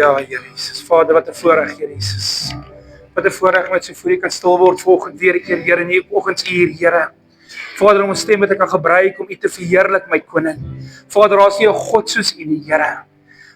Ja, Here Jesus. Vader, wat 'n voorreg, Here Jesus. Wat 'n voorreg met so voor U kan stil word vanoggend weer 'n keer, Here, in U oggendsuur, Here. Vader, om ons stem te kan gebruik om U te verheerlik, my koning. Vader, daar is nie 'n God soos U nie, Here.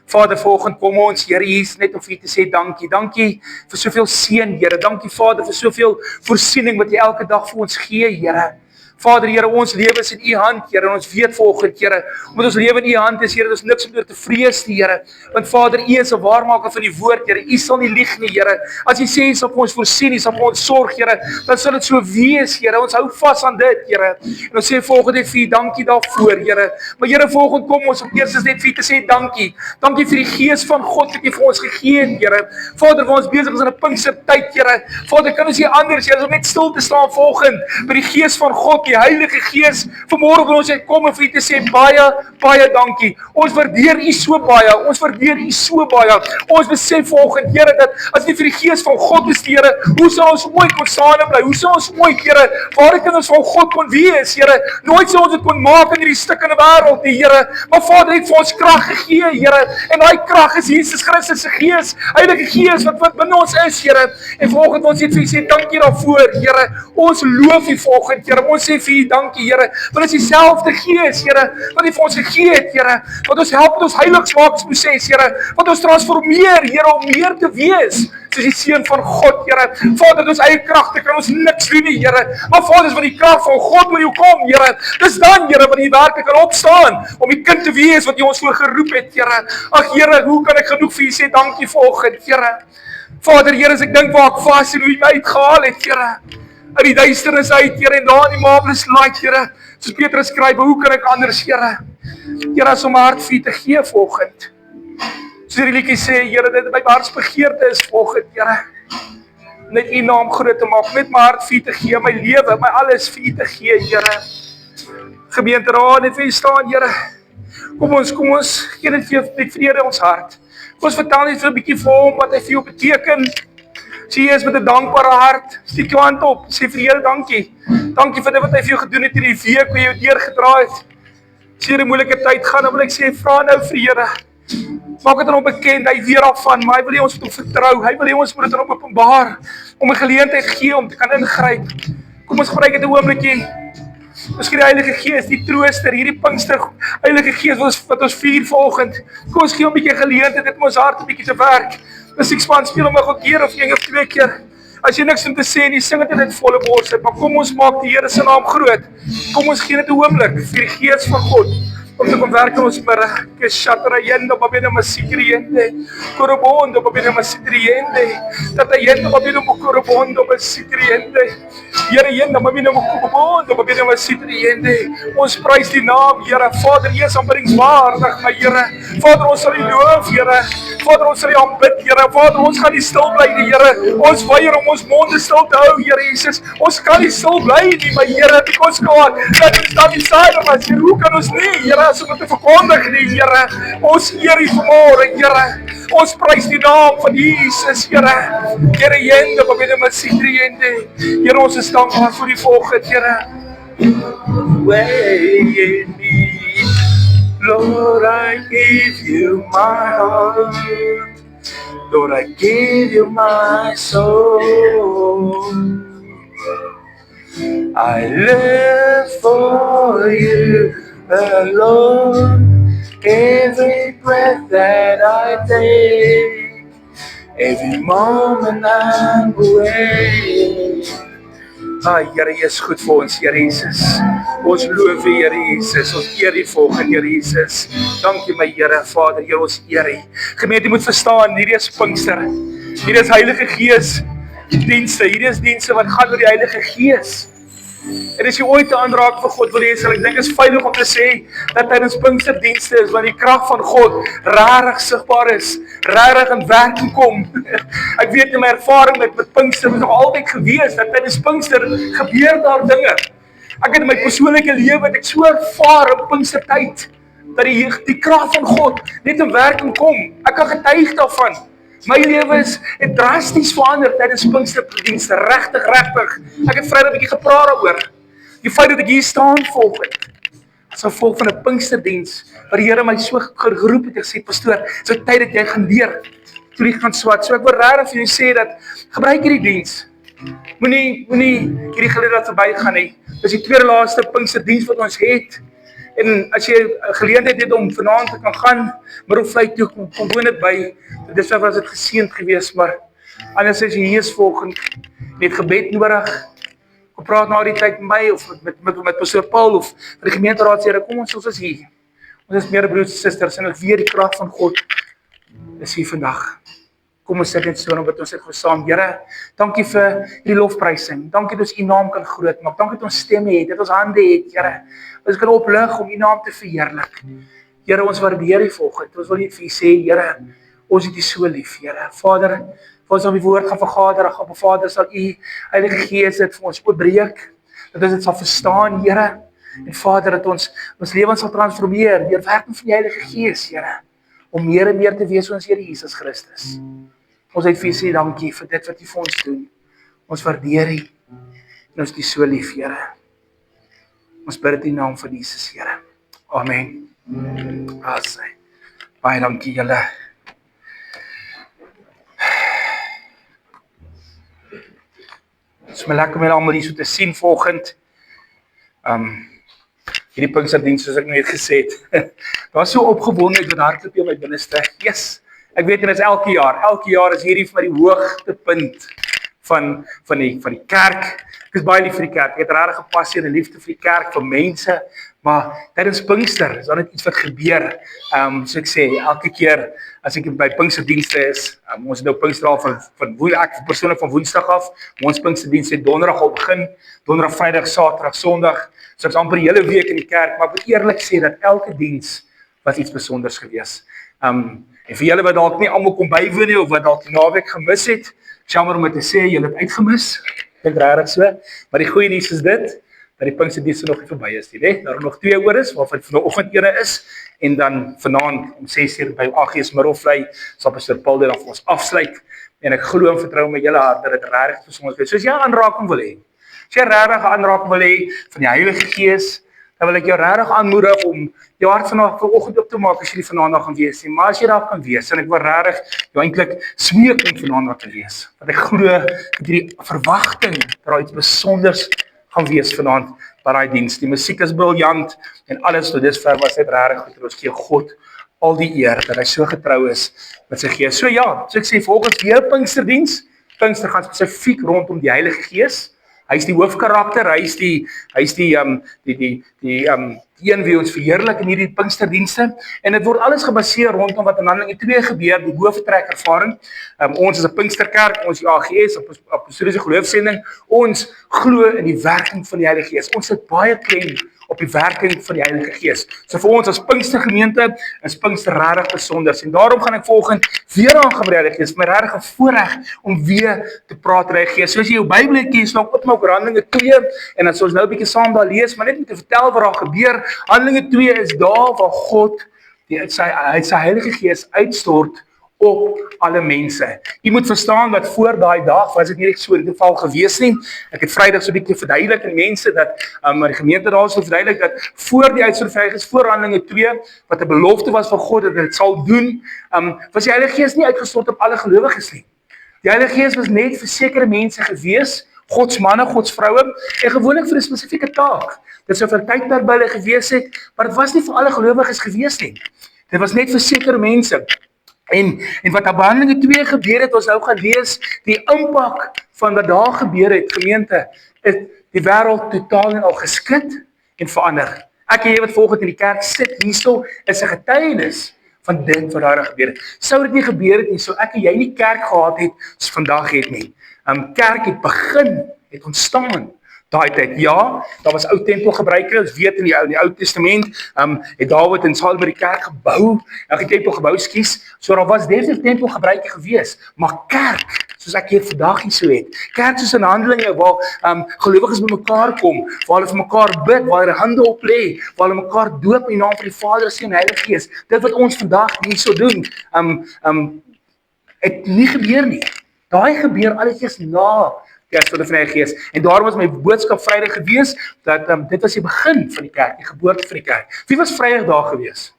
Vader, vanoggend kom ons, Here Jesus, net om vir U te sê dankie. Dankie vir soveel seën, Here. Dankie, Vader, vir soveel voorsiening wat U elke dag vir ons gee, Here. Vader, Here, ons lewe is in U hand, Here, en ons weet vanoggend, Here, omdat ons lewe in U hand is, Here, ons niks om oor te vrees nie, Here. Want Vader, U is 'n waarmaker van die woord, Here. U sal nie lieg nie, Here. As U sê U sal vir ons voorsien, U sal vir ons sorg, Here, dan sal dit so wees, Here. Ons hou vas aan dit, Here. En ons sê vanoggend net vir U dankie daarvoor, Here. Maar Here, vanoggend kom ons om eers net vir U te sê dankie. Dankie vir die Gees van God wat U vir ons gegee het, Here. Vader, waar ons besig is in 'n Pinkstertyd, Here. Vader, kan ons nie anders, Here, as om net stil te staan vanoggend by die Gees van God, die Heilige Gees, vanmôre wil ons uitkom en vir U te sê baie dankie. Ons waardeer U so baie. Ons waardeer U so baie. Ons besef vanoggend, Here, dat as nie vir die Gees van God is, Here, hoe sal ons ooit kon staan en bly? Hoe sal ons ooit, Here, waar kan ons van God kon wees, Here? Nooit sal ons dit kon maak in hierdie stukkende wêreld, die Here. Maar Vader het vir ons krag gegee, Here. En daai krag is Jesus Christus se Gees, Heilige Gees wat binne ons is, Here. En vanoggend ons net vir U sê dankie daarvoor, Here. Ons loof U vanoggend, Here. Ons sê vir U dankie, Here. Want dit is dieselfde Gees, Here, wat U vir ons gegee het, Here. Wat ons help met ons heiligsmakingsproses, Here. Wat ons transformeer, Here, om meer te wees soos die Seun van God, Here. Vader, met ons eie kragte kan ons niks doen nie, Here. Maar Vader, as wat die krag van God oor U kom, Here, dis dan, Here, wat U werklik kan opstaan om die kind te wees wat U ons voor geroep het, Here. Ag, Here, hoe kan ek genoeg vir U sê dankie vanoggend, Here. Vader, Here, as ek dink waar ek vas en hoe U my uitgehaal het, Here. Uit die duisternis uit, Here, en daar in die marvelous light, Here. Soos Petrus skryf, hoe kan ek anders, Here? Here, as om my hart vir U te gee vanoggend. Soos die liedjie sê, Here, dit my hartsbegeerte is vanoggend, Here. Net U naam groot te maak, net my hart vir U te gee, my lewe, my alles vir U te gee, Here. Gemeente, daar net vir U staan, Here. Kom ons, gee net vir vrede in ons hart. Kom ons vertel net vir 'n bietjie vir Hom wat Hy vir jou beteken. Sê jy is met 'n dankbare hart, steek jou hand op, sê vir Here dankie. Dankie vir dit wat Hy vir jou gedoen het hierdie week, hoe Hy jou deurgedra het. As jy 'n moeilike tyd gaan, dan wil ek sê, vra nou vir Here. Maak dit aan Hom bekend, Hy weet daarvan, maar Hy wil hê ons moet Hom vertrou. Hy wil hê ons moet dit aan Hom openbaar, om 'n geleentheid gee om te kan ingryp. Kom ons gebruik dit 'n oombliekie. Miskien die Heilige Gees, die trooster, hierdie Pinkster Heilige Gees wat ons vier vanoggend. Kom ons gee hom 'n bietjie geleentheid om ons hart 'n bietjie te werk. Musiekspan speel hom 'n keer of een of twee keer. As jy niks om te sê nie, sing dit in volle bors uit, maar kom ons maak die Here se naam groot. Kom ons gee dit 'n oomblik vir die Gees van God om te kom werk in ons middag. Keshatrayendo babena masikriende, korobondo babena masikriende, tatayendo babena mokorobondo masikriende. Here, yendo babena mokorobondo babena masikriende. Ons prys die naam, Here. Vader, U is aanbiddingswaardig, my Here. Vader, ons sal U loof, Here. Vader, ons sal U aanbid, Here. Vader, ons gaan nie stil bly nie, Here. Ons weier om ons monde stil te hou, Here Jesus. Ons kan nie stil bly nie, my Here. Because God, that is not beside of us. Hoe kan ons nie, Here, as om te verkondig nie, Here. Ons eer U vanmôre, Here. Ons prys die naam van Jesus, Here. Here, yende, babene masikriende. Here, ons is dankbaar vir die volgende, Here. Way in me, Lord, I give You my heart. Lord, I give You my soul. I live for You alone. Every breath that I take, every moment I'm awake. Here, U is goed vir ons, Here Jesus. Ons loof U, Here Jesus. Ons eer U volgende, Here Jesus. Dankie, my Here, Vader, Here, ons eer U. Gemeente moet verstaan, hierdie is Pinkster. Hierdie is Heilige Gees dienste. Hierdie is dienste wat gaan oor die Heilige Gees. En as jy ooit 'n aanraak vir God wil hê, sal ek dink is veilig om te sê dat tydens Pinksterdienste is wanneer die krag van God rarig sigbaar is, rarig in werking kom. Ek weet in my ervaring met Pinkster was nog altyd gewees dat tydens Pinkster gebeur daar dinge. Ek het in my persoonlike lewe het ek so ervaar op Pinkstertyd dat die krag van God net in werking kom. Ek kan getuig daarvan. My lewe het drasties verander tydens Pinksterdienste, regtig. Ek het Vrydag 'n bietjie gepraat daaroor. Die feit dat ek hier staan volgende, as gevolg van 'n Pinksterdiens, waar die Here my so geroep het en gesê, pastoor, so tyd dat jy gaan leer toe die gaan swat. So ek wil regtig vir julle sê dat gebruik hierdie diens. Moenie hierdie geleentheid verbygaan nie. Dis die tweede laaste Pinksterdiens wat ons het. En as jy 'n geleentheid het om vanaand te kan gaan, Middelvlei toe, kom woon dit by. Dis was dit geseënd geweest, maar anders as jy hier is volgende, net gebed nodig. Kom praat na die tyd met my of met pastoor Paul of vir die gemeenteraadslede. Kom ons is hier. Ons is meer broers en susters en ek weet die krag van God is hier vandag. Kom ons sit net so en bid ons net saam. Here, dankie vir die lofprysing. Dankie dat ons u naam kan groot maak. Dankie dat ons stemme het, dat ons hande het, Here. Ons kan oplig om u naam te verheerlik. Here, ons waardeer u volgens. Ons wil net vir u sê, Here, ons het u so lief, Here. Vader, vir ons op die woord gaan vergader, op Vader sal u Heilige Gees dit vir ons oopbreek, dat ons dit sal verstaan, Here. En Vader, dat ons lewens sal transformeer deur werking van die Heilige Gees, Here, om meer en meer te wees soos Here Jesus Christus. Ons het vir u sê dankie vir dit wat u vir ons doen. Ons waardeer u en ons het u so lief, Here. Ons bid dit in die naam van Jesus, Here. Amen. Asai. Baie dankie julle. Dit is my lekker om julle almal hier so te sien volgend. Hierdie Pinksterdiens soos ek net gesê het. Daar so opgewonde met hardloop in my binneste. Yes. Ek weet en dit is elke jaar is hierdie vir my die hoogtepunt van die kerk. Ek is baie lief vir die kerk. Ek het regtig 'n passie en 'n liefde vir die kerk, vir mense, maar tydens Pinkster is daar net iets wat gebeur. So ek sê elke keer as ek by Pinksterdienste is, ons het nou Pinkster al ek persoonlik van Woensdag af. Ons Pinksterdiens het Donderdag al begin, Donderdag, Vrydag, Saterdag, Sondag. So ek's amper die hele week in die kerk, maar ek moet eerlik sê dat elke diens was iets besonders gewees. En vir julle wat dalk nie almal kom bywoon nie of wat dalk die naweek gemis het, jammer om dit te sê, julle het uitgemis. Dit regtig so. Maar die goeie nuus is dit dat die Pinksterdienste nog nie verby is nie, né? Daar nog 2 oor is, waarvan vanoggend ene is en dan vanaand om 6:00 by AGS Middelvlei sal pastoor Paul dit dan vir ons afsluit. En ek glo en vertrou met julle hart dat dit regtig vir ons is. Soos jy 'n aanraking wil hê. As jy regtig 'n aanraking wil hê van die Heilige Gees, dan wil ek jou regtig aanmoedig om jou hart vanoggend op te maak as jy die vanaand gaan wees. Maar as jy daar kan wees, en ek wil regtig jou eintlik smeek om vanaand te wees. Want ek glo dat hierdie verwagting dat daar iets besonders gaan wees vanaand by daai diens. Die musiek is briljant en alles tot dusver was dit regtig goed. Ons gee God al die eer dat hy so getrou is met sy Gees. So ja, so ek sê volgens weer Pinksterdiens. Pinkster gaan spesifiek rondom die Heilige Gees. Hy is die hoofkarakter, hy is die een wie ons verheerlik in hierdie Pinksterdienste. En dit word alles gebaseer rondom wat in Handelinge 2 gebeur, die hooftrek ervaring. Ons is 'n Pinksterkerk, ons is AGS, Apostoliese Geloofsending. Ons glo in die werking van die Heilige Gees. Ons sit baie klem op die werking van die Heilige Gees. So vir ons as Pinkstergemeente is Pinkster regtig besonder. En daarom gaan ek volgende weer aangaan by die Heilige Gees. My regtig 'n voorreg om weer te praat oor die Heilige Gees. Soos jy jou Bybel het, kies nou oopmaak oor Handelinge 2 en dan sal ons nou 'n bietjie saam daar lees, maar net om te vertel wat daar gebeur. Handelinge 2 is daar waar God sy Heilige Gees uitstort op alle mense. Jy moet verstaan dat voor daai dag was dit nie so in die geval gewees nie. Ek het Vrydag so 'n bietjie verduidelik aan mense dat die gemeente daar so verduidelik dat voor die uitstorting is, voor Handelinge 2 wat 'n belofte was van God dat dit sal doen, was die Heilige Gees nie uitgestort op alle gelowiges nie. Die Heilige Gees was net vir sekere mense gewees, Gods manne, Gods vroue en gewoonlik vir 'n spesifieke taak. Dit sou vir tydperk by hulle gewees het, maar dit was nie vir alle gelowiges gewees nie. Dit was net vir sekere mense. En wat op Handelinge 2 gebeur het, ons nou gaan lees, die impak van wat daar gebeur het, gemeente, het die wêreld totaal en al geskit en verander. Ek en jy wat volgende in die kerk sit hierso, is 'n getuienis van dit wat daar gebeur het. Sou dit nie gebeur het nie, sou ek en jy nie kerk gehad het, soos vandag het nie. Kerk het begin, het ontstaan. Daai tyd, ja, daar was ou tempelgebruike, ons weet in die Ou Testament, het Dawid en Salomo die kerk gebou, die tempel gebou, so daar was definitief tempelgebruike gewees, maar kerk, soos ek hier vandag hier so het, kerk soos in Handelinge, waar gelowiges by mekaar kom, waar hulle vir mekaar bid, waar hulle hande op lê, waar hulle mekaar doop in die naam van die Vader, Seun en Heilige Gees, dit wat ons vandag hier so doen, het nie gebeur nie, daai gebeur alles na Kersfees van die Heilige Gees. En daarom was my boodskap Vrydag gewees, dat dit was die begin van die kerk, die geboorte van die kerk. Wie was Vrydag daar gewees?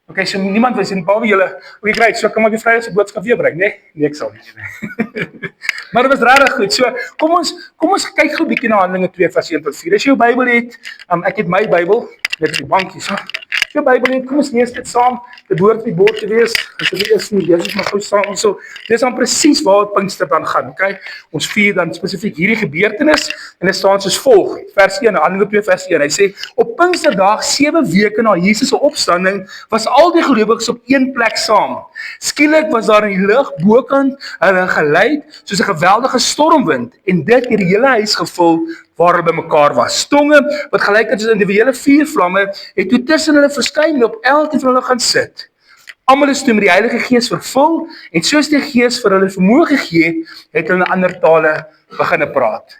Okay, so niemand wys en behalwe julle. Okay, great. So kom maar die Vrydag se boodskap weer bring, né? Nee, ek sal nie. Maar dit was regtig goed. So kom ons kyk gou 'n bietjie na Handelinge 2 vers 1 tot 4. As jy jou Bybel het, ek het my Bybel net op die bankie so. As jy jou Bybel het, kom ons lees dit saam. Dit behoort op die bord te wees. As jy eers nie lees, maar gou saam ons so. Dis dan presies waar Pinkster dan gaan, okay? Ons vier dan spesifiek hierdie gebeurtenis en dit staan soos volg. Vers 1, Handelinge 2 vers 1. Hy sê op Pinksterdag 7 weke na Jesus se opstanding was al die gelowiges op een plek saam. Skielik was daar in die lug bokant hulle geluid soos 'n geweldige stormwind en dit het die hele huis gevul waar hulle bymekaar was. Tonge wat gelyk het soos individuele vuurvlamme het toe tussen hulle verskyn en op elkeen van hulle gaan sit. Almal is toe met die Heilige Gees vervul en soos die Gees vir hulle vermoë gegee het hulle in ander tale begine praat.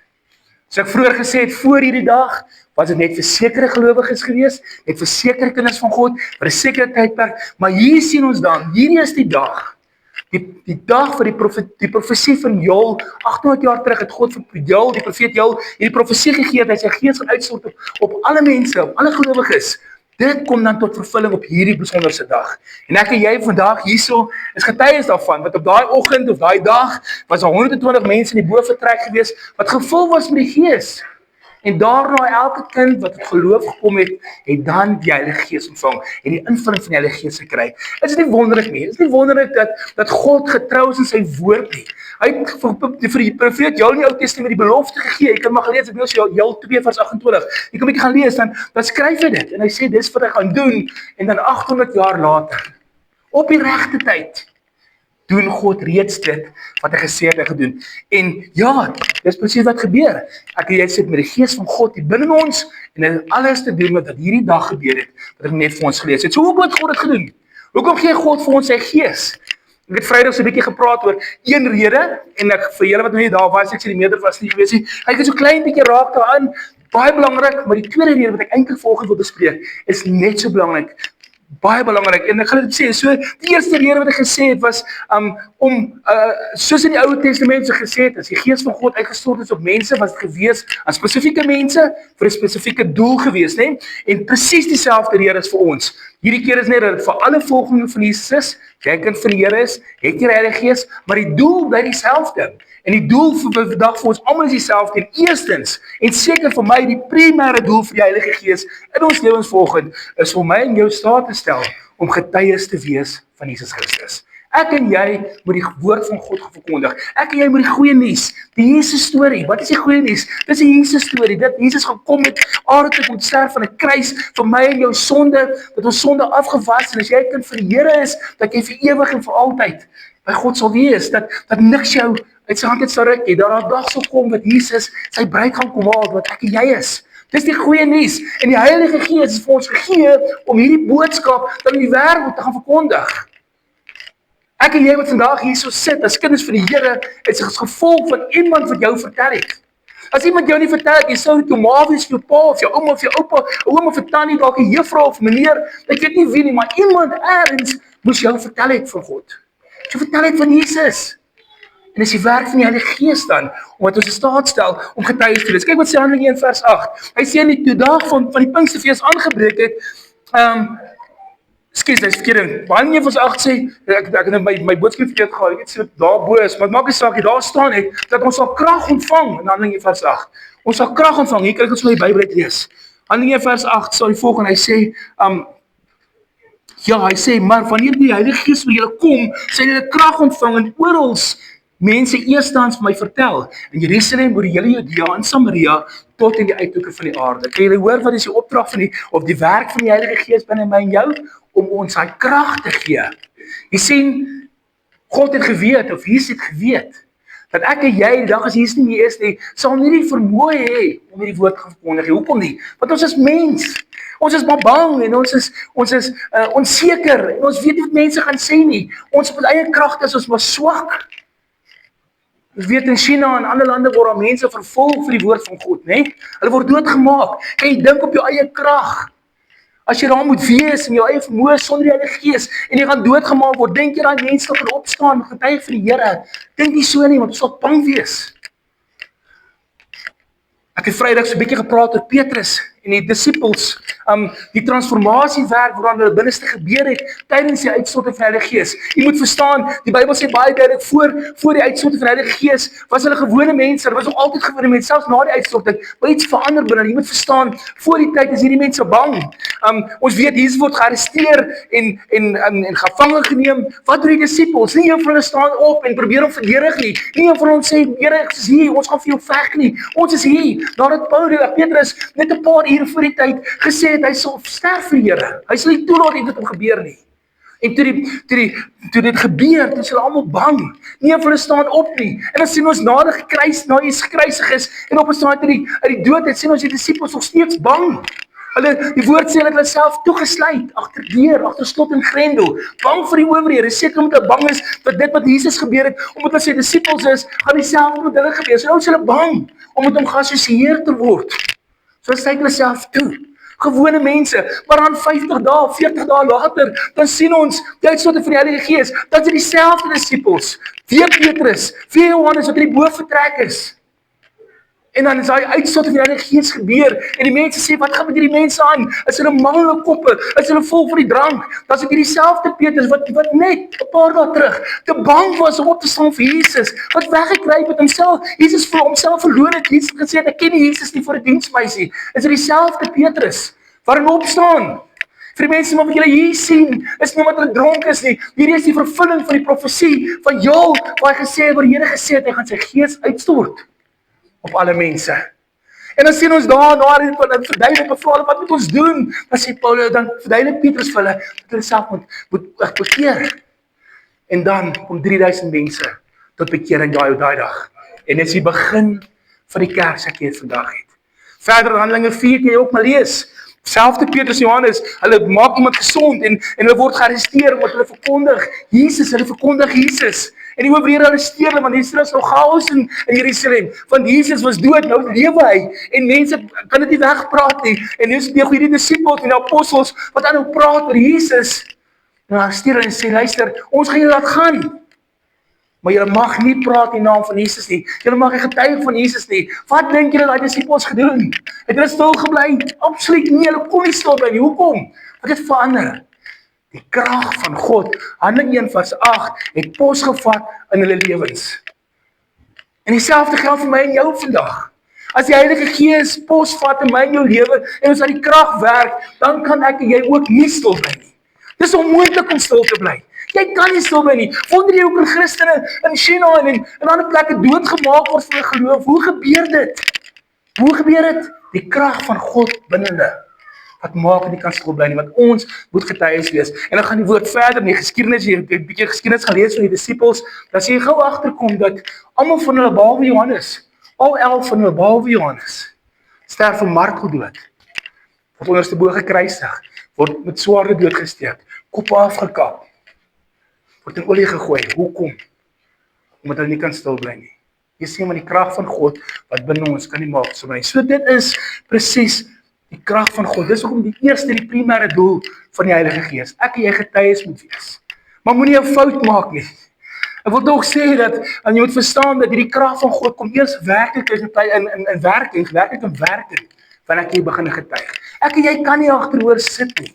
So ek vroeër gesê het, voor hierdie dag was dit net vir sekere gelowiges gewees, net vir sekere kinders van God, vir 'n sekere tydperk, maar hier sien ons dan, hierdie is die dag, die dag vir die profesie van Joël, 800 jaar terug het God vir Joël, die profeet Joël, hierdie profesie gegee dat hy sy gees gaan uitstort op alle mense, op alle gelowiges. Dit kom dan tot vervulling op hierdie besonderse dag. En ek en jy vandag hierso is getuies daarvan, wat op daai oggend of daai dag was daar 120 mense in die bovertrek gewees wat gevul was met die Gees. En daarna elke kind wat tot geloof gekom het, het dan die Heilige Gees ontvang en die invulling van die Heilige Gees gekry. Is dit nie wonderlik nie? Is dit nie wonderlik dat God getrou is in sy woord nie? Hy het vir die profeet Joël in die Ou Testament die belofte gegee. Jy kan maar gelees, ek wil Joël 2 vers 28. Jy kan 'n bietjie gaan lees, dan skryf hy dit en hy sê dis wat hy gaan doen en dan 800 jaar later op die regte tyd doen God reeds dit wat hy gesê het hy gedoen. En ja, dis presies wat gebeur. Ek en jy sit met die Gees van God hier binne ons en dit het alles te doen met wat hierdie dag gebeur het, wat ek net vir ons gelees het. So hoekom het God dit gedoen? Hoekom gee God vir ons sy Gees? Ek het Vrydag so 'n bietjie gepraat oor een rede en ek vir julle wat nog nie daar was, ek sê die meerder was nie gewees nie. Ek het so klein bietjie raak daaraan, baie belangrik, maar die tweede rede wat ek eintlik volgende wil bespreek is net so belangrik. Baie belangrik en ek gaan dit sê, so die eerste rede wat ek gesê het was soos in die Ou Testament so gesê het, as die Gees van God uitgestort is op mense, was dit gewees aan spesifieke mense vir 'n spesifieke doel gewees, né? En presies dieselfde rede is vir ons. Hierdie keer is net dat vir alle volgelinge van Jesus, jy kind van die Here is, het jy die Heilige Gees, maar die doel bly dieselfde. En die doel vir vandag vir ons almal is dieselfde. En eerstens, en seker vir my die primêre doel vir die Heilige Gees in ons lewens volgend, is vir my en jou staat te stel om getuies te wees van Jesus Christus. Ek en jy moet die woord van God verkondig. Ek en jy moet die goeie nuus, die Jesus storie. Wat is die goeie nuus? Dis die Jesus storie. Dat Jesus gekom het aarde toe om te sterf aan 'n kruis vir my en jou sonde, dat ons sonde afgewas en as jy 'n kind van die Here is, dat jy vir ewig en vir altyd by God sal wees, dat niks jou uit sy hand sal ruk nie, dat daar 'n dag sal kom wat Jesus sy bruid gaan kom haal, wat ek en jy is. Dis die goeie nuus. En die Heilige Gees is vir ons gegee om hierdie boodskap dan in die wêreld te gaan verkondig. Ek en jy wat vandag hier so sit, as kinders van die Here, is as gevolg van iemand wat jou vertel het. As iemand jou nie vertel het, jy sou dit jou ma wees, vir jou pa, of jou ouma, of jou oupa, oom of 'n tannie, dalk 'n juffrou of meneer, ek weet nie wie nie, maar iemand eers moes jou vertel het van God. Jy vertel het van Jesus. En dis die werk van die Heilige Gees dan, om wat ons in staat stel om getuies te wees. Kyk wat sê Handelinge 1 vers 8. Hy sê in die dag van die Pinksterfees aangebreek het, dis verkeerd. Handelinge 1 vers 8 sê, ek het my boodskap verkeerd gehad, ek weet sê daarbo is, maar het maak nie saak, daar staan het, dat ons sal krag ontvang, in Handelinge 1 vers 8. Ons sal krag ontvang, hier kan ek ons my Bybel uitlees. Handelinge 1 vers 8 sal die volgende, hy sê, hy sê, maar wanneer die Heilige Gees vir julle kom, sal julle krag ontvang en oral mense eerstens vir my vertel, in Jerusalem, oor die hele Judea en Samaria, tot in die uithoeke van die aarde. Kan julle hoor wat is die opdrag van die werk van die Heilige Gees binne my en jou? Om ons hy krag te gee. Jy sien, God het geweet, of Jesus het geweet, dat ek en jy, die dag as Jesus nie meer is nie, sal nie die vermoë hê om hierdie woord te verkondig. Hoekom nie? Want ons is mens. Ons is maar bang en ons is onseker en ons weet nie wat mense gaan sê nie. Ons op eie kragte is ons maar swak. Ons weet in China en ander lande word daar mense vervolg vir die woord van God, né? Hulle word doodgemaak. Kan jy dink op jou eie krag? As jy daar moet wees in jou eie vermoë sonder die Heilige Gees en jy gaan doodgemaak word, dink jy daai mense gaan opstaan, getuig vir die Here? Dink nie so nie, want ons sal bang wees. Ek het Vrydag so 'n bietjie gepraat oor Petrus en die disippels die transformasiewerk waaraan hulle binneste gebeur het tydens die uitstorting van die Heilige Gees. Jy moet verstaan, die Bybel sê baie duidelik voor die uitstorting van die Heilige Gees was hulle gewone mense, hulle was nog altyd gewone mense, selfs na die uitstorting, maar iets verander binne. Jy moet verstaan, voor die tyd is hierdie mense bang. Ons weet Jesus word gearresteer en gevange geneem. Wat doen die disippels? Nie een van hulle staan op en probeer hom verdedig nie. Nie een van hulle sê, Here, ek is hier, ons gaan vir jou veg nie. Ons is hier. Nadat Petrus net 'n paar ure voor die tyd gesê het, hy sal sterf vir die Here. Hy sal nie toelaat dit met hom gebeur nie. En toe dit gebeur, toe is hulle almal bang. Nie een van hulle staan op nie. En dan sien ons na Jesus gekruisig is en opgestaan uit die dood het, sien ons die disippels nog steeds bang. Die woord sê dat hulle self toegesluit, agter slot en grendel, bang vir die owerhede, seker omdat hulle bang is dat dit wat Jesus gebeur het, omdat hulle sy disippels is, gaan dieselfde met hulle gebeur. So nou is hulle bang om met hom geassosieer te word. So sluit hulle self toe. Gewone mense, maar dan 50 dae, 40 dae later, dan sien ons die uitstorting van die Heilige Gees, dat is dieselfde disippels, weer Petrus, weer Johannes wat in die boot vertrek is. En dan is daai uitstorting van die Heilige Gees gebeur, en die mense sê, wat gaan met hierdie mense aan? Is hulle mal in hulle koppe? Is hulle vol van die drank? Dan is dit dieselfde Petrus, wat net 'n paar dae terug, te bang was om op te staan vir Jesus, wat weggekruip het homself, Jesus vir homself verloor het, Jesus gesê het, ek ken nie Jesus nie vir 'n diensmeisie. Is dit dieselfde Petrus, waarin opstaan? Vir die mense wat julle hier sien, is nie omdat hulle dronk is nie. Hierdie is die vervulling van die profesie van Joël, waar hy gesê het, waar die Here gesê het, hy gaan sy gees uitstort op alle mense. En dan sien ons daar en verduidelik bevraag, wat moet ons doen? Dan sê Paulus, dan verduidelik Petrus vir hulle, dat hulle self moet bekeer. En dan kom 3000 mense tot bekering daai dag. En dit is die begin van die kerk wat jy vandag het. Verder in Handelinge 4 kan jy ook maar lees. Selfde Petrus en Johannes, hulle maak iemand gesond en hulle word gearresteer omdat hulle verkondig Jesus. En die owerhede arresteer hulle, want hier is nog chaos in Jerusalem. Want Jesus was dood, nou lewe hy. En mense kan dit nie wegpraat nie. En dis die goeie disippels en die apostels wat aanhou praat oor Jesus. En arresteer hulle en sê, luister, ons gaan julle laat gaan. Maar julle mag nie praat in naam van Jesus nie. Julle mag nie getuig van Jesus nie. Wat dink julle daai disippels gedoen? Het hulle stil gebly? Absoluut nie, hulle kon nie stil bly nie. Hoekom? Wat het verander? Die krag van God, Handelinge 1 vers 8, het pos gevat in hulle lewens. En dieselfde geld vir my en jou vandag. As die Heilige Gees pos vat in my en jou lewe, en ons aan die krag werk, dan kan ek en jy ook nie stil bly nie. Dis onmoontlik om stil te bly. Jy kan nie stil bly nie. Wonder jy hoe Christene in China en in ander plekke doodgemaak word vir hulle geloof? Hoe gebeur dit? Die krag van God binne hulle. Wat maak en nie kan stil bly nie, want ons moet getuies wees. En dan gaan die woord verder in die geskiedenis, jy het 'n bietjie geskiedenis gelees van die disippels, dan sê jy gou agterkom dat almal van hulle behalwe Johannes, al 11 van hulle behalwe Johannes, sterf van marteldood. Word onderste bo gekruisig, word met swaarde doodgesteek, koppe afgekap, word in olie gegooi. Hoekom? Omdat hulle nie kan stil bly nie. Jy sien maar die krag van God wat binne ons kan nie maak so bly. So dit is presies die krag van God. Dis hoekom die primêre doel van die Heilige Gees. Ek en jy getuies moet wees. Maar moenie 'n fout maak nie. Ek wil tog sê dat jy moet verstaan dat hierdie krag van God kom eers werklik in werking, wanneer ek jy begin getuig. Ek en jy kan nie agteroor sit nie.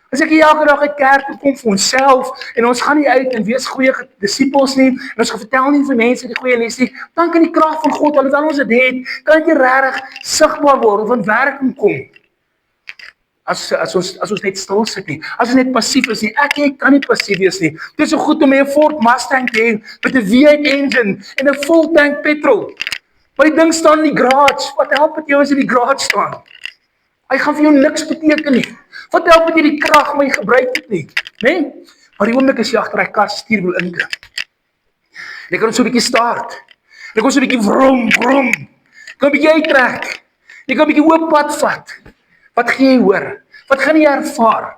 As ek elke dag uit kerk toe kom vir onsself en ons gaan nie uit en wees goeie disippels nie en ons gaan vertel nie vir mense die goeie nuus nie, dan kan die krag van God, alhoewel ons dit het, kan dit nie regtig sigbaar word of in werking kom. As ons net stil sit nie, as ons net passief is nie, ek kan nie passief wees nie. Dit is so goed om 'n Ford Mustang te hê met 'n V8 engine en 'n vol tank petrol. Maar die ding staan in die garage. Wat help dit jou as dit in die garage staan? Hy gaan vir jou niks beteken nie. Wat help dit jy die krag maar jy gebruik dit nie, né? Maar die oomblik as jy agter hy kar stuurwiel inklim. Jy kan so 'n bietjie start. Jy kan so 'n bietjie vroom. Jy kan 'n bietjie uittrek. Jy kan 'n bietjie oop pad vat. Wat gaan jy hoor? Wat gaan jy ervaar?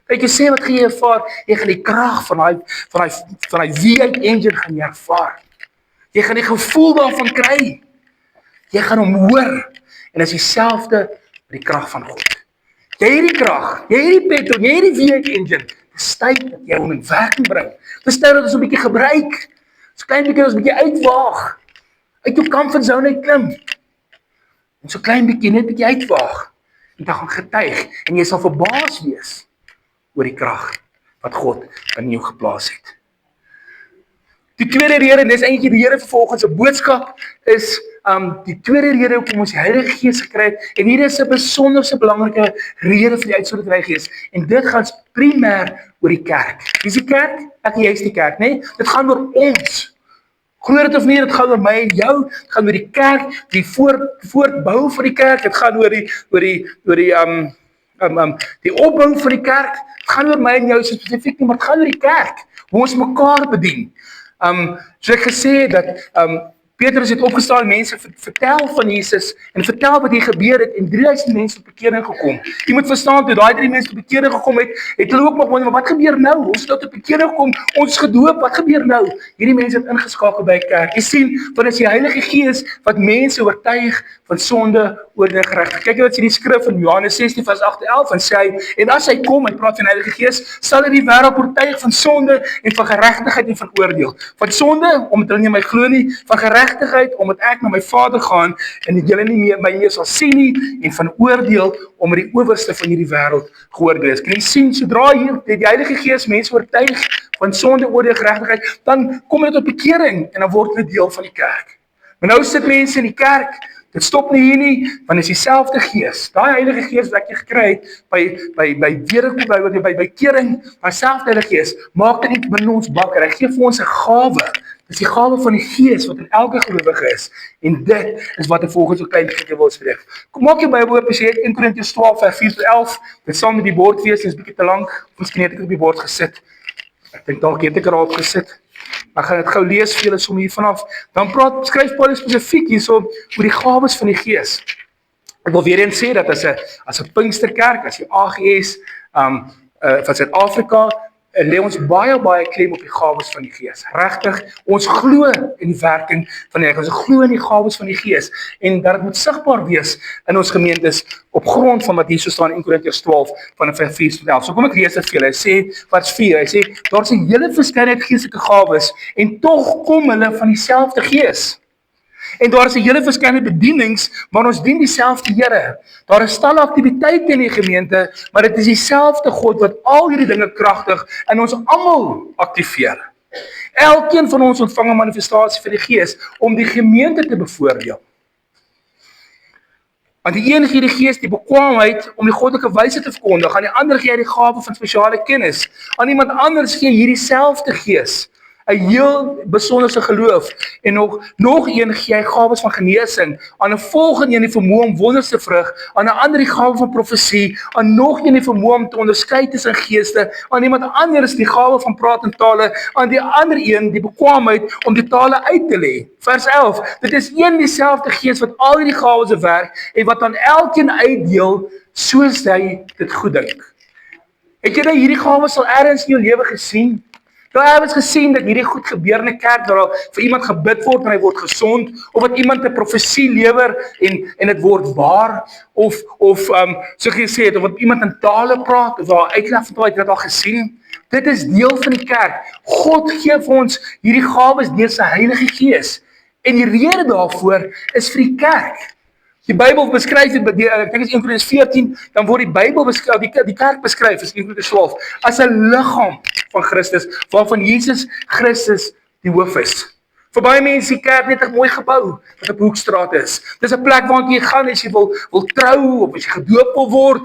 Kyk, jy sê wat gaan jy ervaar? Jy gaan die krag van daai V8 engine gaan jy ervaar. Jy gaan die gevoel daarvan kry. Jy gaan hom hoor. En dis dieselfde met die krag van God. Jy het die krag, jy het die petrol, jy het die V8 engine. Dis tyd dat jy hom in werking bring. Dis tyd dat ons 'n bietjie gebruik. So klein bietjie ons 'n bietjie uitwaag. Uit jou comfort zone uit klim. En so klein bietjie net 'n bietjie uitwaag. en te gaan getuig, en jy sal verbaas wees oor die krag wat God in jou geplaas het. Die tweede rede, en dis eintlik die Here vervolgens 'n boodskap, is die tweede rede hoekom ons die Heilige Gees gekry het, en hier is 'n besonderse belangrike rede vir die uitstorting van die Heilige Gees, en dit gaan primêr oor die kerk. Dis die kerk, ek en jy is die kerk, né? Dit gaan oor ons. Glo dit of nie, dit gaan oor my en jou, dit gaan oor die kerk, die voortbou van die kerk, dit gaan oor die opbou van die kerk, dit gaan oor my en jou spesifiek nie, maar dit gaan oor die kerk, hoe ons mekaar bedien. So ek gesê dat Petrus het opgestaan en mense vertel van Jesus en vertel wat hier gebeur het en 3000 mense tot bekering gekom. Jy moet verstaan, toe daai 3 mense tot bekering gekom het hulle ook nog wonder, wat gebeur nou? Ons het tot bekering gekom, ons is gedoop, wat gebeur nou? Hierdie mense het ingeskakel by 'n kerk. Jy sien, want dit is die Heilige Gees wat mense oortuig van sonde, oordeel, geregtigheid. Kyk wat sê die skrif in Johannes 16 vers 8-11 en sê hy, en as hy kom, hy praat van die Heilige Gees, sal hy die wêreld oortuig van sonde en van geregtigheid en van oordeel. Van sonde, omdat hulle nie my glo nie, van geregtigheid, omdat ek na my Vader gaan en julle nie meer my meer sal sien nie, en van oordeel, omdat die owerste van hierdie wêreld geoordeel is. Kan jy sien, sodra hier die Heilige Gees mense oortuig van sonde, oordeel, geregtigheid, dan kom hulle tot bekering en dan word hulle deel van die kerk. Maar nou sit mense in die kerk. Dit stop nie hier nie, want dit is dieselfde Gees. Daai Heilige Gees wat jy gekry het by bekering, maar selfde Heilige Gees, maak dit nie binne ons bakker. Hy gee vir ons 'n gawe. Dit is die gawe van die Gees wat in elke gelowige is. En dit is wat ek volgens 'n klein bietjie wil spreek. Kom maak jou Bybel oop, as jy het 1 Korintiërs 12 vers 4-11. Dit sal met die bord wees, dit is bietjie te lank. Miskien het ek op die bord gesit. Ek dink dalk het ek erop gesit. Ek gaan dit gou lees vir julle som hier vanaf. Dan skryf Paulus spesifiek hierso oor die gawes van die Gees. Ek wil weer eens sê dat as 'n Pinksterkerk, as die AGS van Suid-Afrika, lê ons baie klem op die gawes van die Gees. Regtig, ons glo in die werking van die Gees. Ons glo in die gawes van die Gees en dat dit moet sigbaar wees in ons gemeentes op grond van wat hier so staan in 1 Korintiërs 12 vanaf vers 4-11. So kom ek lees dit vir julle. Hy sê vers 4, hy sê daar's 'n hele verskeidenheid geestelike gawes en tog kom hulle van dieselfde Gees. En daar is 'n hele verskeidenheid bedienings, maar ons dien dieselfde Here. Daar is talle aktiwiteite in die gemeente, maar dit is dieselfde God wat al hierdie dinge kragtig in ons almal aktiveer. Elkeen van ons ontvang 'n manifestasie van die Gees om die gemeente te bevoordeel. Want die een gee die Gees die bekwaamheid om die goddelike wysheid te verkondig, aan die ander gee hy die gawe van spesiale kennis. Aan iemand anders gee hierdie selfde Gees 'n heel besonderse geloof en nog een gee hy gawes van genesing, aan 'n volgende een die vermoë om wonders te vrug, aan 'n ander die gawe van profesie, aan nog een die vermoë om te onderskei tussen geeste, aan iemand anders die gawe van praat in tale, aan die ander een die bekwaamheid om die tale uit te lê. Vers 11, dit is een dieselfde Gees wat al hierdie gawes werk en wat aan elkeen uitdeel soos hy dit goeddink. Het jy nou hierdie gawes al ergens in jou lewe gesien? Daar het ons gesien dat hierdie goed gebeur in 'n kerk, dat vir iemand gebid word en hy word gesond, of dat iemand 'n profesie lewer en dit word waar, of so gesê het, of dat iemand in tale praat, of daar uitleg van het jy dit al gesien? Dit is deel van die kerk. God gee vir ons hierdie gawes deur sy Heilige Gees. En die rede daarvoor is vir die kerk. Die Bybel beskryf dit, ek dink is 1 Korintiërs 14, dan word die Bybel beskryf, die kerk beskryf, is 1 Korintiërs 12, as 'n liggaam van Christus, waarvan Jesus Christus die hoof is. Vir baie mense die kerk net 'n mooi gebou, wat op Hoekstraat is. Dis 'n plek waar jy gaan as jy wil trou, of as jy gedoop wil word,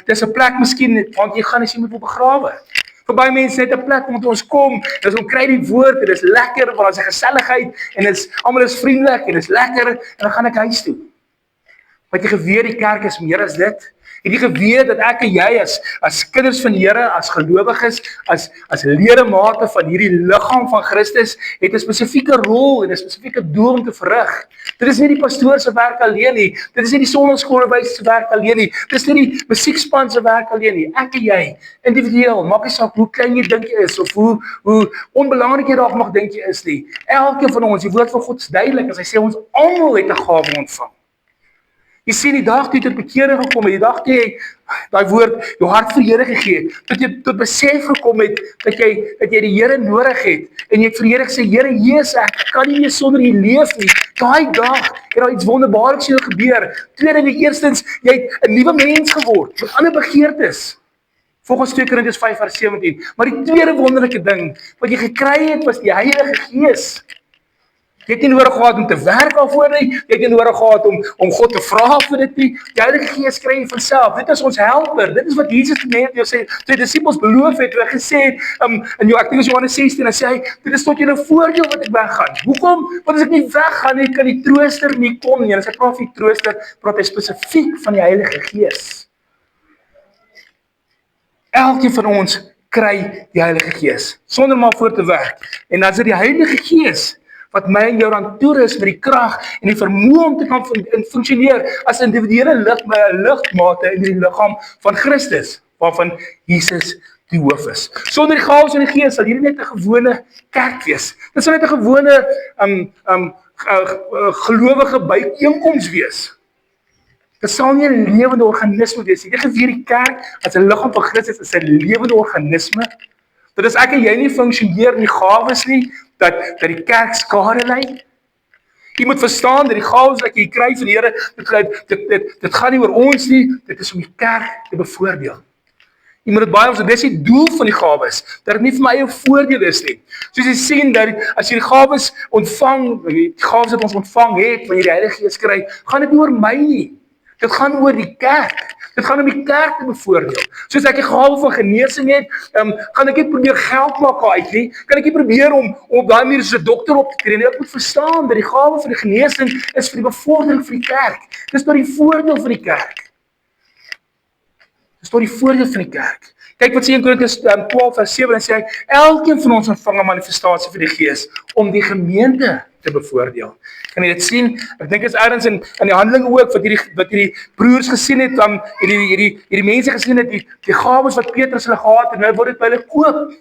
dis 'n plek miskien waar jy gaan as jy moet wil begrawe. Vir baie mense net 'n plek waar ons kom, dis om kry die woord, en dis lekker, want daar's 'n geselligheid, en almal is vriendelik, en dis lekker, en dan gaan ek huis toe. Wat jy geweet, die kerk is meer as dit. Het jy geweet dat ek en jy as kinders van die Here, as gelowiges, as ledemate van hierdie liggaam van Christus, het 'n spesifieke rol en 'n spesifieke doel om te verrig. Dit is nie die pastoor se werk alleen nie. Dit is nie die sonnaskoolwys se werk alleen nie. Dit is nie die musiekspan se werk alleen nie. Ek en jy, individueel, maak nie saak hoe klein jy dink jy is of hoe onbelangrik jy dalk mag dink jy is nie. Elkeen van ons, die woord van God is duidelik as hy sê ons almal het 'n gawe ontvang. Jy sien die dag toe jy tot bekering gekom het, die dag toe jy Daai woord, jou hart vir die Here gegee, dat jy tot besef gekom het, dat jy die Here nodig het, en jy het vir die Here gesê, Here Jesus, ek kan nie meer sonder U leef nie. Daai dag het daar iets wonderbaarliks in jou gebeur. Tweede en eerstens, jy het 'n nuwe mens geword, met ander begeertes. Volgens 2 Korintiërs 5:17. Maar die tweede wonderlike ding, wat jy gekry het, was die Heilige Gees. Jy het nie nodig gehad om te werk daarvoor nie, jy het nie nodig gehad om God te vra vir dit nie. Die Heilige Gees kry jy van self. Dit is ons helper. Dit is wat Jesus net jou sê, sy disippels beloof het, toe hy gesê het, ek dink as Johannes 16, dan sê hy, dit is tot julle voordeel wat ek weggaan. Hoekom? Want as ek nie weggaan nie, kan die trooster nie kom nie. En as hy praat van die trooster, praat hy spesifiek van die Heilige Gees. Elkeen van ons kry die Heilige Gees, sonder maar voor te werk. En dan is dit die Heilige Gees wat my en jou dan toerus met die krag en die vermoë om te kan funksioneer as individuele ligmate in die liggaam van Christus, waarvan Jesus die hoof is. Sonder die gawes van die Gees sal hierdie net 'n gewone kerk wees. Dit sal net 'n gewone gelowige byeenkoms wees. Dit sal nie 'n lewende organisme wees nie. Dit gebeur die kerk as 'n liggaam van Christus is 'n lewende organisme. Dat as ek en jy nie funksioneer in die gawes nie, dat die kerk skade ly. Jy moet verstaan dat die gawes wat jy kry van die Here, dit gaan nie oor ons nie, dit is om die kerk te bevoordeel. Jy moet dit baie ons, dit is die doel van die gawes, dat dit nie vir my eie voordeel is nie. Soos jy sien, dat as jy die gawes ontvang, die gawes wat ons ontvang het, wanneer jy die Heilige Gees kry, gaan dit nie oor my nie. Dit gaan oor die kerk. Dit gaan om die kerk te bevoordeel. Soos ek die gawe van genesing het, gaan ek nie probeer geld maak uit nie. Kan ek nie probeer om op daai manier soos 'n dokter op te tree nie. Ek moet verstaan dat die gawe van die genesing is vir die bevordering van die kerk. Dis tot die voordeel van die kerk. Dis tot die voordeel van die kerk. Kyk wat sê in Korintiërs 12:7, en sê hy, elkeen van ons ontvang 'n manifestasie van die Gees om die gemeente te bevoordeel. Kan jy dit sien? Ek dink is ergens in die Handelinge ook wat hierdie broers gesien het, hierdie mense gesien het, die gawes wat Petrus hulle gehad het, en nou word dit by hulle koop.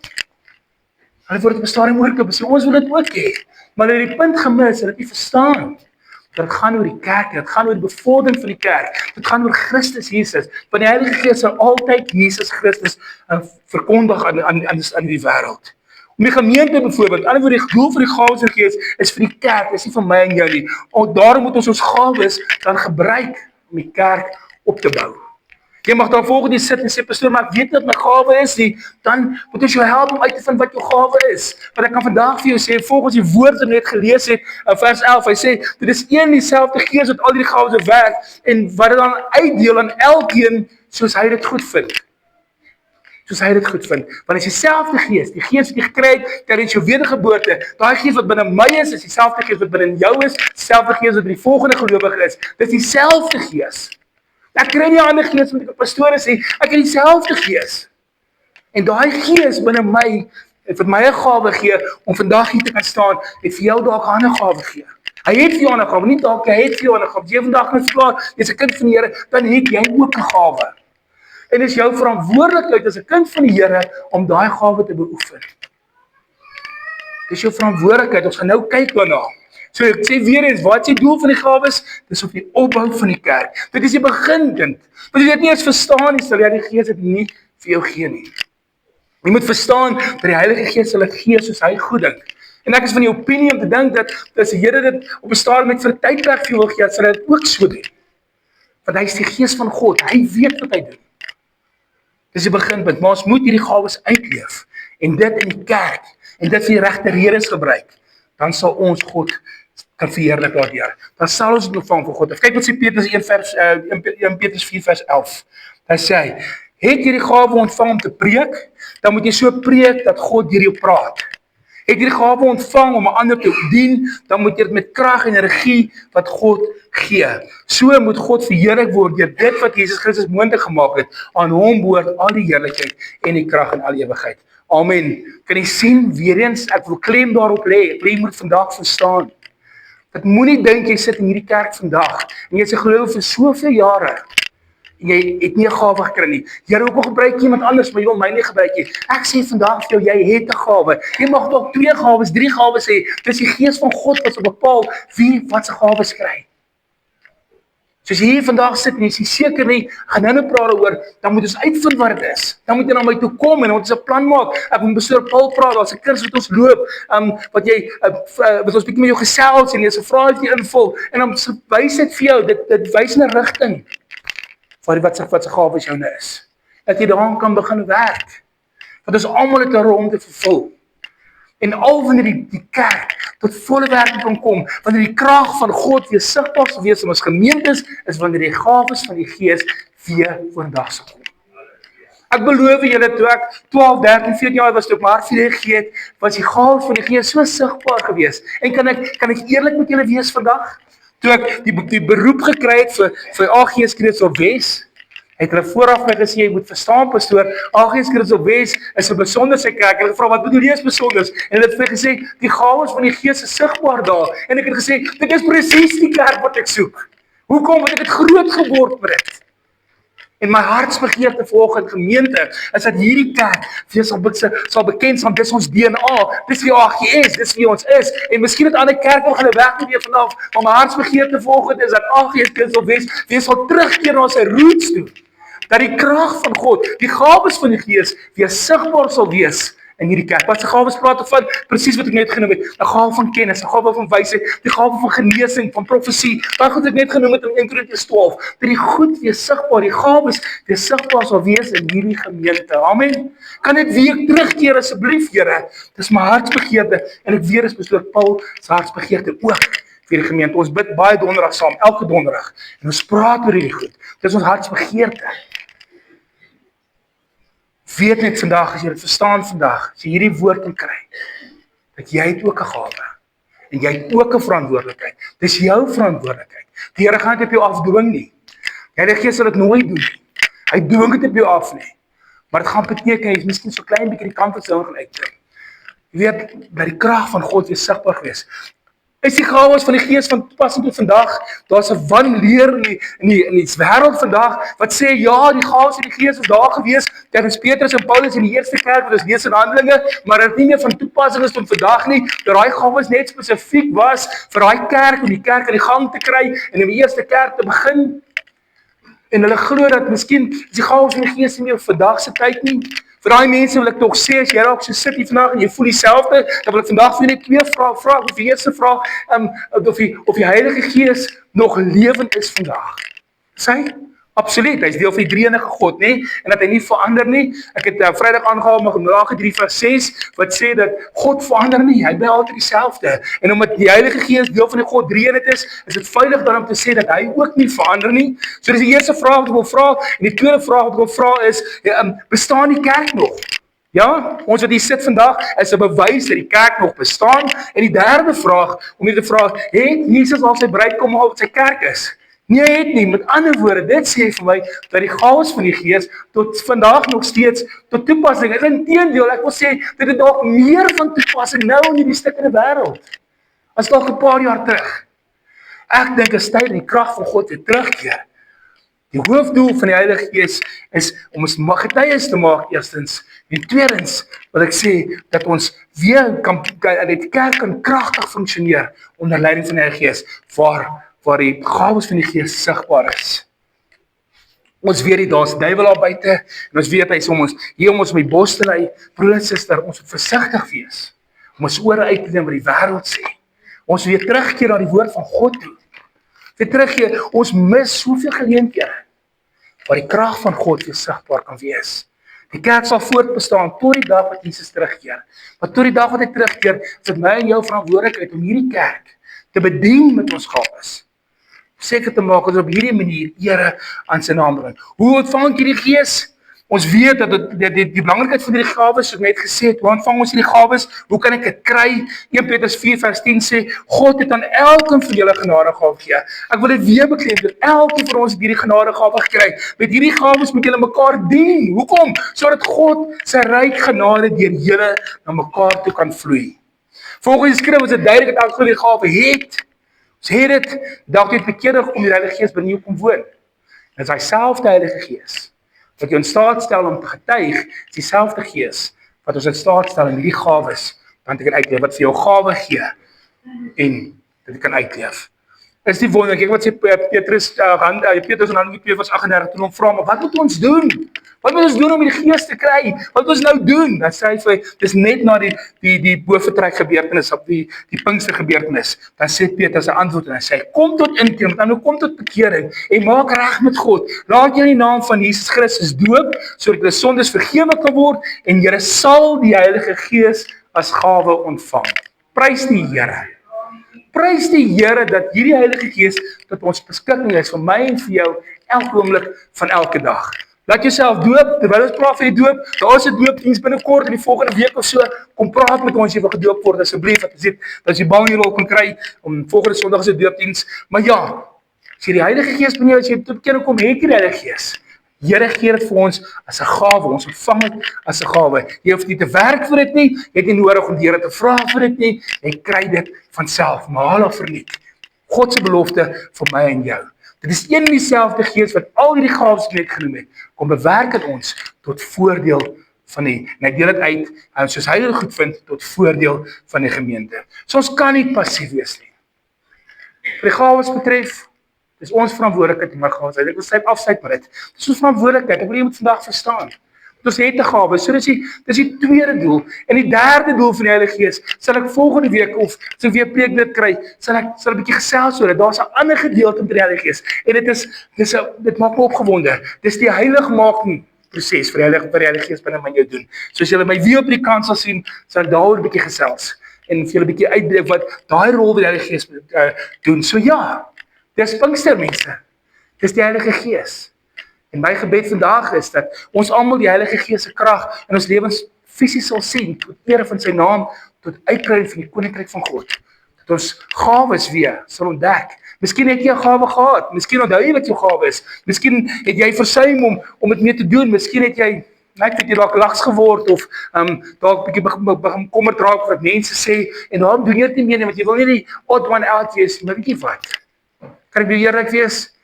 Hulle word dit op 'n stadium oorkoop. So ons wil dit ook hê. Maar hulle het die punt gemis, hulle het nie verstaan. Dit gaan oor die kerk, dit gaan oor die bevordering van die kerk, dit gaan oor Christus Jesus, want die Heilige Gees sal altyd Jesus Christus verkondig aan die wêreld. Om die gemeente byvoorbeeld, aan die doel van die gawes van die Gees is vir die kerk, is nie vir my en jou nie. Daarom moet ons gawes dan gebruik om die kerk op te bou. Jy mag dan volgende sit en sê, pastoor, maar ek weet nie wat my gawe is nie, dan moet ons jou help om uit te vind wat jou gawe is. Want ek kan vandag vir jou sê, volgens die woord wat ek net gelees het, in vers 11, hy sê, dit is een dieselfde Gees wat al die gawes werk, en wat dit dan uitdeel aan elkeen, soos hy dit goed vind. Soos hy dit goed vind. Want is dieselfde Gees, die Gees wat jy gekry het, tydens jou wedergeboorte, daai Gees wat binne my is dieselfde Gees wat binne jou is, dieselfde Gees wat by die volgende gelowige is, dis dieselfde Gees. Ek kry nie 'n ander Gees wat ek 'n pastoor is nie, ek het dieselfde Gees. En daai Gees binne my, het vir my 'n gawe gee, om vandag hier te kan staan, het vir jou dalk 'n ander gawe gee. Hy het vir jou 'n gawe, nie dalk, hy het vir jou 'n gawe. As jy vandag nou verklaar, jy's 'n kind van die Here, dan het jy ook 'n gawe. En dis jou verantwoordelikheid as 'n kind van die Here, om daai gawe te beoefen. Dis jou verantwoordelikheid, ons gaan nou kyk daarna. So ek sê weer eens, wat is die doel van die gawes? Dis op die opbou van die kerk. Dit is die beginpunt. Want jy dit nie eens verstaan nie, sal jy die Gees dit nie vir jou gee nie. Jy moet verstaan dat die Heilige Gees sal dit gee soos hy goed dink. En ek is van die opinie om te dink dat as die Here dit op 'n stadium met vir 'n tydperk vir jou wil gee, sal hy dit ook so doen. Want hy is die Gees van God. Hy weet wat hy doen. Dis die beginpunt, maar ons moet hierdie gawes uitleef en dit in die kerk en dit vir die regte redes gebruik. Dan sal ons God kan verheerlik daardeur. Dan sal ons dit ontvang van God. Kyk wat sê Petrus 1 Petrus 4 vers 11. Daar sê hy, het jy die gawe ontvang om te preek, dan moet jy so preek dat God deur jou praat. Het jy die gawe ontvang om 'n ander te dien, dan moet jy dit met krag en energie wat God gee. So moet God verheerlik word deur dit wat Jesus Christus moontlik gemaak het. Aan hom behoort al die heerlikheid en die krag in al ewigheid. Amen. Kan jy sien, weer eens, ek wil klem daarop lê, ek moet vandag verstaan. Dat moenie dink jy sit in hierdie kerk vandag, en jy is 'n gelowige vir soveel jare, en jy het nie 'n gawe gekry nie. Here, hoekom gebruik iemand anders, maar jy wil my nie gebruik nie. Ek sê vandag vir jou, jy het 'n gawe. Jy mag dalk 2 gawes, 3 gawes hê. Dis die Gees van God wat bepaal wie wat se gawes kry. Soos jy hier vandag sit en jy is nie seker nie, gaan nou praat oor, dan moet ons uitvind wat dit is. Dan moet jy na my toe kom en ons 'n plan maak. Ek moet pastoor Paul praat, daar's 'n kursus wat ons loop, wat jy wat ons bietjie met jou gesels en jy se vrae wat jy invul en dan wys dit vir jou, dit wys 'n rigting vir wat se gawes joune is. Dat jy daaraan kan begin werk. Want ons almal het 'n rol om te vervul. En al wanneer die kerk tot volle werking kan kom, wanneer die krag van God weer sigbaar sal wees in ons gemeentes, is wanneer die gawes van die Gees weer vorendag sal kom. Ek beloof julle, toe ek 12, 13, 14 jaar was, toe ek my hart vir die Here gegee het, was die gawes van die Gees so sigbaar gewees. En kan ek eerlik met julle wees vandag? Toe ek die beroep gekry het vir AG Skreeuwsel Wes, het hulle vooraf my gesê, jy moet verstaan, pastoor, AG Skreeuwsel Wes is 'n besonderse kerk. Hulle gevra, wat bedoel jy is besonders? En hulle het vir my gesê, die gawes van die Gees is sigbaar daar. En ek het gesê, dit is presies die kerk wat ek soek. Hoekom? Want ek het groot geword met dit. En my hartsbegeerte vanoggend gemeente, is dat hierdie kerk sal bekend staan, dis ons DNA, dis wie AGS, dis wie ons is. En miskien het ander kerk nog hulle weggeneem vanaf, maar my hartsbegeerte vanoggend is dat AGS Skreeuwsel Wes sal terugkeer na sy roots toe. Dat die krag van God, die gawes van die Gees, weer sigbaar sal wees in hierdie kerk. Wat se gawes praat ek van? Presies wat ek net genoem het. 'n Gawe van kennis, 'n gawe van wysheid, die gawe van genesing, van profesie. Wat goed ek net genoem het in 1 Korintiërs 12. Dat die goed weer sigbaar, die gawes weer sigbaar sal wees in hierdie gemeente. Amen. Kan dit weer terugkeer asseblief, Here? Dis my hartsbegeerte en ek weet dis pastoor Paul se hartsbegeerte ook vir die gemeente. Ons bid baie donderdag saam, elke donderdag. En ons praat oor hierdie goed. Dis ons hartsbegeerte. Weet net vandag, as jy dit verstaan vandag, as jy hierdie woord kan kry, dat jy het ook 'n gawe, en jy het ook 'n verantwoordelikheid. Dis jou verantwoordelikheid. Die Here gaan dit op jou afdwing nie. Die Heilige Gees sal dit nooit doen nie. Hy dwing dit op jou af nie. Maar dit gaan beteken, jy is miskien so klein bietjie die kant van sy gaan uitdruk. Jy weet, dat die krag van God weer sigbaar gewees. Is die gawes van die Gees van toepassing tot vandag? Daar's 'n wanleer in die wêreld vandag wat sê ja, die gawes van die Gees was daar gewees tydens Petrus en Paulus in die eerste kerk wat ons lees in Handelinge, maar dit nie meer van toepassing is tot vandag nie. Dat daai gawes net spesifiek was vir daai kerk om die kerk aan die gang te kry en om die eerste kerk te begin. En hulle glo dat miskien is die gawes van die Gees nie meer vandag se tyd nie. Vir daai mense wil ek tog sê, as jy dalk so sit hier vandag en jy voel dieselfde, dan wil ek vandag vir net twee vrae vra. Of die eerste vraag, of die Heilige Gees nog lewend is vandag. Sy? Absoluut, hy is deel van die drie-enige God, nê? En dat hy nie verander nie. Ek het Vrydag aangehaal met Malagi 3:6 wat sê dat God verander nie, hy bly altyd dieselfde. En omdat die Heilige Gees deel van die God drie-eenheid is dit veilig dan om te sê dat hy ook nie verander nie. So dis die eerste vraag wat ek wil vra, en die tweede vraag wat ek wil vra is, bestaan die kerk nog? Ja, ons wat hier sit vandag is 'n bewys dat die kerk nog bestaan. En die derde vraag, om hier te vra, het Jesus al sy bruid kom haal wat sy kerk is? Nee, hy het nie. Met ander woorde, dit sê vir my dat die gawes van die Gees tot vandag nog steeds tot toepassing is. Inteendeel, ek wil sê dit het dalk meer van toepassing nou in hierdie stukkende wêreld as dalk 'n paar jaar terug. Ek dink is tyd dat die krag van God weer terugkeer. Die hoofdoel van die Heilige Gees is om ons getuies te maak, eerstens. En tweedens wil ek sê dat ons weer die kerk kan kragtig funksioneer onder leiding van die Heilige Gees waar die gawes van die Gees sigbaar is. Ons weet nie, daar's duiwel daar buite, en ons weet hy is om ons my bos te lei. Broer en suster, ons moet versigtig wees, om ons ore uit te neem wat die wêreld sê. Ons weer terugkeer na die woord van God toe. Weer terugkeer, ons mis soveel geleenthede, waar die krag van God weer sigbaar kan wees. Die kerk sal voortbestaan tot die dag wat Jesus terugkeer. Maar tot die dag wat hy terugkeer, is dit my en jou verantwoordelikheid om hierdie kerk te bedien met ons gawes. Seker te maak dat ons op hierdie manier ere aan sy naam bring. Hoe ontvang ek hierdie Gees? Ons weet dat die belangrikheid van hierdie gawes, soos ek net gesê het, hoe ontvang ons hierdie gawes? Hoe kan ek dit kry? 1 Petrus 4:10 sê, God het aan elkeen van julle genadegawe gegee. Ek wil dit weer beklemtoon, dat elkeen van ons hierdie genadegawe gekry. Met hierdie gawes moet julle mekaar dien. Hoekom? Sodat God sy ryk genade deur julle na mekaar toe kan vloei. Volgens die skrif is dit duidelik dat elkeen die gawe het. Ons het dit, dalk het bekeerde om die Heilige Gees binne jou kom woon. Dit is hy selfde Heilige Gees wat jou in staat stel om te getuig, is dieselfde Gees wat ons in staat stel om hierdie gawes dan te kan uitleef, wat vir jou gawe gee en dit kan uitleef. is die wonder. Kyk wat sê Petrus en Handelinge 2:38 toe hom vra, maar wat moet ons doen? Wat moet ons doen om die Gees te kry? Wat moet ons nou doen? Dan sê hy vir, dis net na die boefretrek gebeurtenis op die Pinkster gebeurtenis. Dan sê Petrus 'n antwoord en hy sê, kom tot inkeer, dan kom tot bekering en maak reg met God. Laat jy in die naam van Jesus Christus doop, sodat julle sondes vergewe kan word en julle sal die Heilige Gees as gawe ontvang. Prys die Here. Prys die Here dat hierdie Heilige Gees tot ons beskikking is vir my en vir jou elke oomblik van elke dag. Laat jouself doop, terwyl ons praat van die doop, daar is 'n doopdiens binnekort in die volgende week of so, kom praat met ons, jy wil gedoop word, asseblief, dat jy bal hierrol kan kry, om volgende Sondag is 'n doopdiens, maar ja, as jy die Heilige Gees binne jou, as jy tot keer kom, het jy die Heilige Gees. Here gee dit vir ons as 'n gawe, ons ontvang dit as 'n gawe. Jy hoef nie te werk vir dit nie, jy het nie nodig om die Here te vra vir dit nie, jy kry dit van self, maal of verniet. God se belofte vir my en jou. Dit is een en dieselfde Gees wat al hierdie gawes net genoem het, kom bewerk in ons tot voordeel van die, en hy deel dit uit, en soos hy dit goed vind, tot voordeel van die gemeente. So ons kan nie passief wees nie. Vir die gawes betref, dis ons verantwoordelikheid om my gawes, ek wil afsluit met dit. Dis ons verantwoordelikheid, ek wil jy moet vandag verstaan. Ons het 'n gawe, so dis die tweede doel. En die derde doel van die Heilige Gees, sal ek volgende week, of as ek weer preek dit kry, sal ek 'n bietjie gesels oor dit. Daar's 'n ander gedeelte met die Heilige Gees. En dit maak my opgewonde. Dis die heiligmaking proses vir die Heilige Gees binne my jou doen. So as julle my weer op die kans sal sien, sal ek daaroor 'n bietjie gesels. En vir julle 'n bietjie uitbreek wat daai rol wat die Heilige Gees doen. So ja, dis Pinkster mense. Dis die Heilige Gees. En my gebed vandag is dat ons almal die Heilige Gees se krag in ons lewens fisies sal sien, tot ere van sy naam, tot uitbreiding van die koninkryk van God. Dat ons gawes weer sal ontdek. Miskien het jy 'n gawe gehad, miskien onthou jy wat jou gawe is. Miskien het jy versuim om dit mee te doen. Miskien het jy net dalk lags geword of dalk bietjie bekommerd raak wat mense sê en daarom doen jy dit nie meer nie, want jy wil nie die odd one out wees, maar weet jy wat? Kan ek eerlik wees?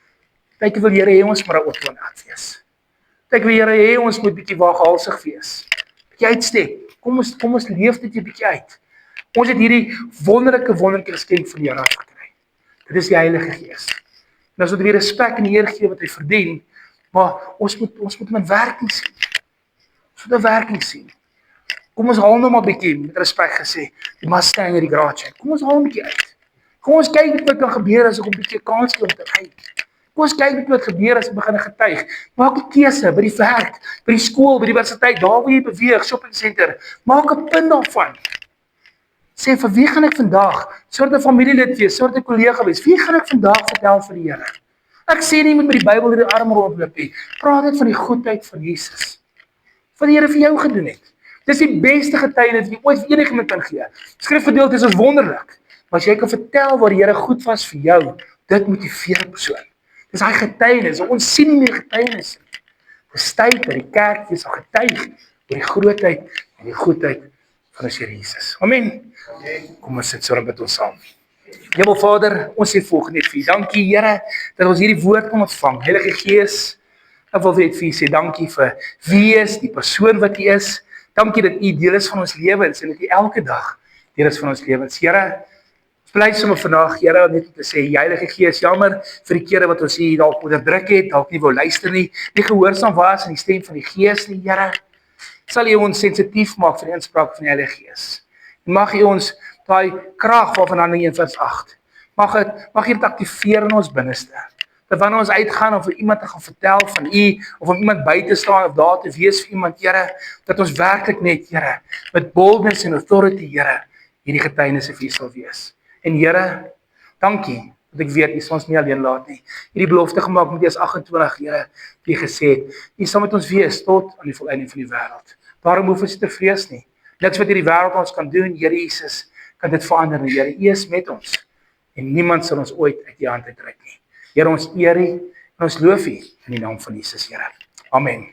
Kyk, wil Here hê ons maar 'n oud one out wees. Kyk, wil Here hê ons moet bietjie waaghalsig wees. Bietjie uitstep. Kom ons leef dit 'n bietjie uit. Ons het hierdie wonderlike geskenk van die Here afgekry. Dit is die Heilige Gees. En ons moet weer respek en eer gee wat hy verdien, maar ons moet hom in werking sien. Ons moet 'n werking sien. Kom ons haal nou maar bietjie met respek gesê, die Mustang in die garage. Kom ons haal 'n bietjie uit. Kom ons kyk wat kan gebeur as ek 'n bietjie kans kry om te ry. Kom ons kyk wat gebeur as ek begin getuig. Maak 'n keuse by die werk, by die skool, by die universiteit, daar waar jy beweeg, shopping center. Maak 'n punt daarvan. Sê, vir wie gaan ek vandag, soort 'n familielid wees, soort 'n kollega wees, wie gaan ek vandag vertel vir die Here? Ek sê nie met die Bybel in die arm rondloop nie. Praat net van die goedheid van Jesus. Wat die Here vir jou gedoen het. Dis die beste getuienis wat jy ooit vir enigiemand kan gee. Skrifgedeeltes is wonderlik. Maar as jy kan vertel wat die Here goed was vir jou, dit motiveer 'n persoon. Dis daai getuienis, ons sien nie meer getuienis nie. Dis tyd dat die kerk weer sal getuig oor die grootheid en die goedheid van ons Here Jesus. Amen. Kom ons sit so met ons saam. Hemel Vader, ons sê volgende net vir U. Dankie Here dat ons hierdie woord kon ontvang. Heilige Gees, ek wil net vir U sê dankie vir wie is die persoon wat U is. Dankie dat U deel is van ons lewens en dat U elke dag deel is van ons lewens. Here, ons bly sommer vandag, Here, net om te sê, Heilige Gees, jammer vir die kere wat ons hier dalk onderdruk het, dalk nie wou luister nie gehoorsaam was aan die stem van die Gees nie, Here. Sal U ons sensitief maak vir die inspraak van die Heilige Gees. En mag U ons daai krag waarvan Handelinge 1:8, mag U dit aktiveer in ons binneste. Dat wanneer ons uitgaan of vir iemand te gaan vertel van U, of om iemand by te staan of daar te wees vir iemand, Here, dat ons werklik net, Here, met boldness en authority, Here, hierdie getuienisse vir U sal wees. En Here, dankie, dat ek weet, U sal ons nie alleen laat nie. Hierdie belofte gemaak met Matteus 28, Here, die gesê het, U sal met ons wees tot aan die volleinding van die wêreld. Daarom hoef ons nie te vrees nie. Niks wat hierdie wêreld ons kan doen, Here Jesus, kan dit verander nie. Here, U is met ons. En niemand sal ons ooit uit U hand uittrek nie. Here, ons eer U en ons loof U in die naam van Jesus, Here. Amen.